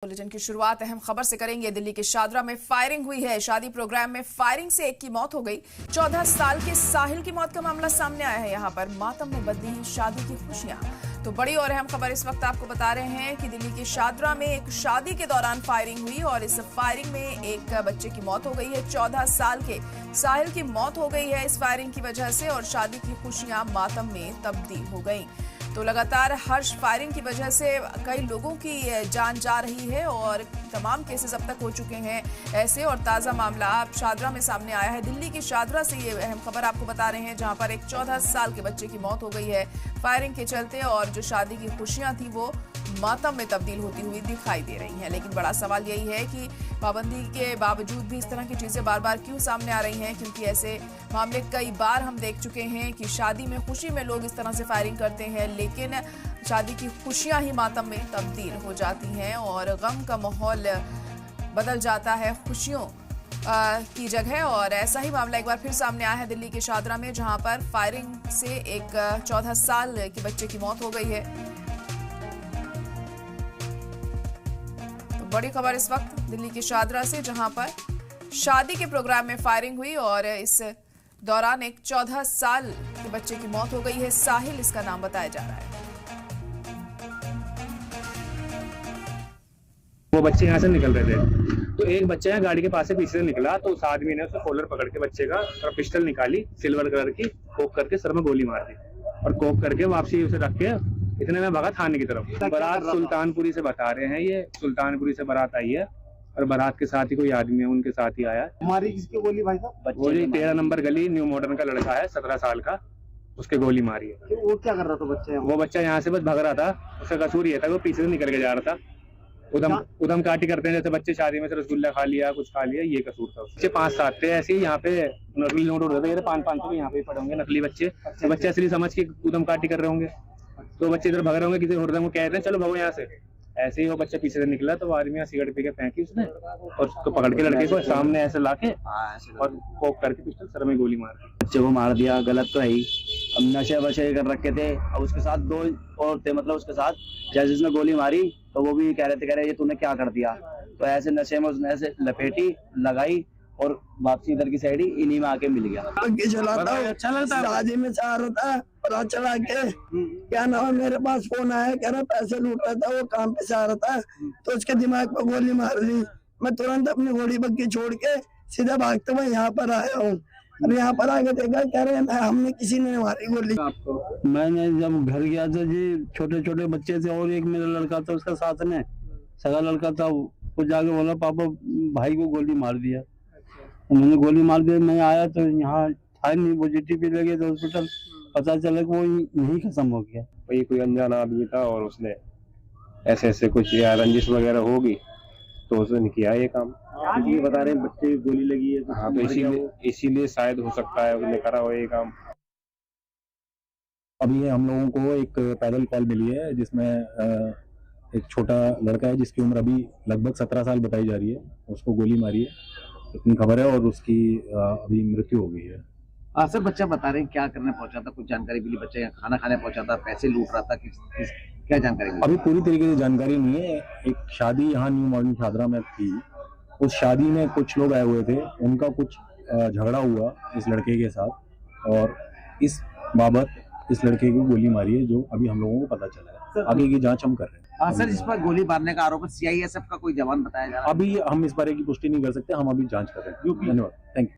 Bulletin की शुरुआत अहम खबर से करेंगे। दिल्ली के शादरा में फायरिंग हुई है। शादी प्रोग्राम में फायरिंग से एक की मौत हो गई। 14 साल के साहिल की मौत का मामला सामने आया है। यहां पर मातम में बदली हैं शादी की खुशियां। तो बड़ी और अहम खबर इस वक्त आपको बता रहे हैं कि दिल्ली के शादरा में एक शादी के दौरान फायरिंग हुई और इस फायरिंग में एक बच्चे की मौत हो गई है। 14 साल के साहिल की मौत हो गई है इस फायरिंग की वजह से और शादी की खुशियां मातम में तब्दील हो गई। तो लगातार हर्ष फायरिंग की वजह से कई लोगों की जान जा रही है और तमाम केसेस अब तक हो चुके हैं ऐसे। और ताज़ा मामला अब शादरा में सामने आया है। दिल्ली की शादरा से ये अहम खबर आपको बता रहे हैं, जहां पर एक 14 साल के बच्चे की मौत हो गई है फायरिंग के चलते और जो शादी की खुशियां थी वो मातम में तब्दील होती हुई दिखाई दे रही हैं। लेकिन बड़ा सवाल यही है कि पाबंदी के बावजूद भी इस तरह की चीजें बार बार क्यों सामने आ रही हैं, क्योंकि ऐसे मामले कई बार हम देख चुके हैं कि शादी में खुशी में लोग इस तरह से फायरिंग करते हैं, लेकिन शादी की खुशियां ही मातम में तब्दील हो जाती हैं और गम का माहौल बदल जाता है खुशियों की जगह। और ऐसा ही मामला एक बार फिर सामने आया है दिल्ली के शादरा में, जहां पर फायरिंग से एक 14 साल के बच्चे की मौत हो गई है। बड़ी खबर इस वक्त दिल्ली की शादरा से, जहां पर शादी के प्रोग्राम में फायरिंग हुई और इस दौरान एक 14 साल के बच्चे की मौत हो गई है। साहिल इसका नाम बताया जा रहा है। वो बच्चे यहाँ से निकल रहे थे तो एक बच्चा है गाड़ी के पास से पीछे से निकला, तो उस आदमी ने उसका कॉलर पकड़ के बच्चे का और पिस्टल निकाली सिल्वर कलर की, कोक करके सर में गोली मार दी और कोक करके वापसी उसे रख के इतने में भागा थाने की तरफ। बारात सुल्तानपुरी से बता रहे हैं, ये सुल्तानपुरी से बारात आई है और बारात के साथ ही कोई आदमी है उनके साथ ही आया। हमारी किसकी गोली भाई साहब? वो जो 13 नंबर गली न्यू मॉडर्न का लड़का है 17 साल का, उसके गोली मारी है। वो क्या कर रहा था बच्चे? वो बच्चा यहाँ से बस भाग रहा था, उसका कसूर ये था वो पीछे से निकल के जा रहा था। उधम काटी करते हैं जैसे बच्चे शादी में से रसगुल्ला खा लिया, कुछ खा लिया, ये कसूर था। बच्चे 5-7 थे ऐसे ही, यहाँ पे नकली नोट उड़ रहे थे 500 यहाँ पे पड़े होंगे नकली बच्चे। तो बच्चे असली समझ के उधम काटी कर रहे होंगे, तो बच्चे इधर भाग रहे होंगे, किसी होटल को कह रहे हैं चलो भागो यहाँ से। ऐसे ही वो बच्चा पीछे से निकला तो वो आदमी यहाँ सिगरेट पी के फेंकी उसने और उसको पकड़ के लड़के को सामने ऐसे लाके और कोक करके पिस्टल सर में गोली मार दी। बच्चे को मार दिया, गलत तो है ही। अब नशे वशे कर रखे थे और उसके साथ 2 और थे, मतलब उसके साथ जैसे उसने गोली मारी तो वो भी कह रहे ये तूने क्या कर दिया। तो ऐसे नशे में उसने ऐसे लपेटी लगाई और वापसी इधर की साइड ही इन्हीं में आके मिल गया। अच्छा लगता है। शादी में चाह रहा था और चला के क्या नाम है, मेरे पास फोन आया, कह रहा पैसे लूट रहा था, वो काम पे चाह रहा था तो उसके दिमाग पर गोली मार दी। मैं तुरंत अपनी घोड़ी बग्गी छोड़ के सीधा भागते हुए यहाँ पर आया हूँ। अब यहाँ पर आके देखा, कह रहे हैं हमने किसी ने मारी गोली। मैंने जब घर गया था जी, छोटे छोटे बच्चे थे और एक मेरा लड़का था उसका साथ में सगा लड़का था, वो जाके बोला पापा भाई को गोली मार दिया। उन्होंने गोली मार दिया। मैं आया तो यहाँ था नहीं, वो GTP लगे थे हॉस्पिटल, पता चला कि वो यही खत्म हो गया। वही कोई अनजान आदमी था और उसने ऐसे कुछ या रंजिश वगैरह होगी तो उसने किया ये काम। ये बता रहे हैं बच्चे की गोली लगी है। हाँ, तो इसीलिए शायद हो सकता है उसने करा हो ये काम। अभी हम लोगों को एक पैदल कॉल मिली है जिसमें एक छोटा लड़का है जिसकी उम्र अभी लगभग 17 साल बताई जा रही है, उसको गोली मारी है, इतनी खबर है और उसकी अभी मृत्यु हो गई है। सर बच्चा बता रहे हैं क्या करने पहुंचा था, कुछ जानकारी मिली? बच्चा यहाँ खाना खाने पहुंचा था, पैसे लूट रहा था, क्या जानकारी मिली? अभी पूरी तरीके से जानकारी नहीं है। एक शादी यहाँ न्यू मॉडर्न शादरा में थी, उस शादी में कुछ लोग आए हुए थे, उनका कुछ झगड़ा हुआ इस लड़के के साथ और इस बाबत इस लड़के की गोली मारी है, जो अभी हम लोगों को पता चला है। आगे की जांच हम कर रहे हैं। सर जिस पर गोली मारने का आरोप है CISF का कोई जवान बताया जा रहा है? अभी हम इस बारे की पुष्टि नहीं कर सकते, हम अभी जांच कर रहे हैं। धन्यवाद, थैंक यू।